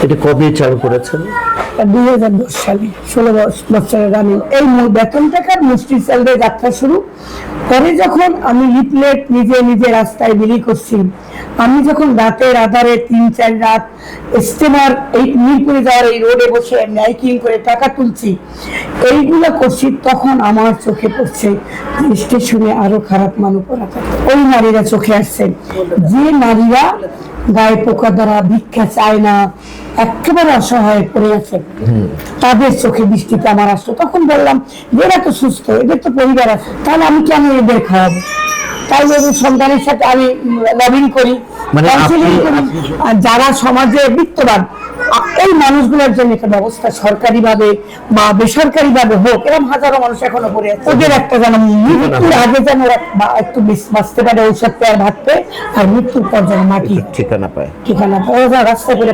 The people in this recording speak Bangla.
এটা কবে চালু করেছেন? 2010 সালে 16 বছরের আমি এই বেতন টাকার মুষ্টি চালের যাত্রা শুরু পরে যখন আমি লিফলেট নিজে নিজে রাস্তায় বিলি করছি, আমি যখন রাতের আধারে 3-4 রাত স্টিমার এই মিরপুরে যাওয়ার এই রোডে বসে মাইকিং করে টাকা তুলছি, এইগুলো করছি, তখন আমার চোখে পড়ছে স্টেশনে আরো খারাপ মানুষ পড়া থাকে। ওই নারীরা চোখে আসছে, যে নারীরা গায়ে পোকা দ্বারা ভিক্ষা চায় না, একেবারে অসহায় পড়ে আছে, তাদের চোখে দৃষ্টিতে আমার আসলো। তখন বললাম এরা তো সুস্থ, এদের তো পরিবার আছে, তাহলে আমি কেন এদের খাওয়াবো? তাই সন্তানের সাথে আমি লবিং করি, আর যারা সমাজে বিত্তবান এই মানুষগুলোর জন্য একটা ব্যবস্থা সরকারি ভাবে বা বেসরকারি ভাবে হোক। এরকম হাজারো মানুষ এখনো পড়ে আছে, ওদের একটা যেন মৃত্যুর আগে যেন একটু বাঁচতে পারে, ঔষধ পেয়ে ভাত পেয়ে, আর মৃত্যুর পর যেন মাটি ঠিকানা পায়, রাস্তা করে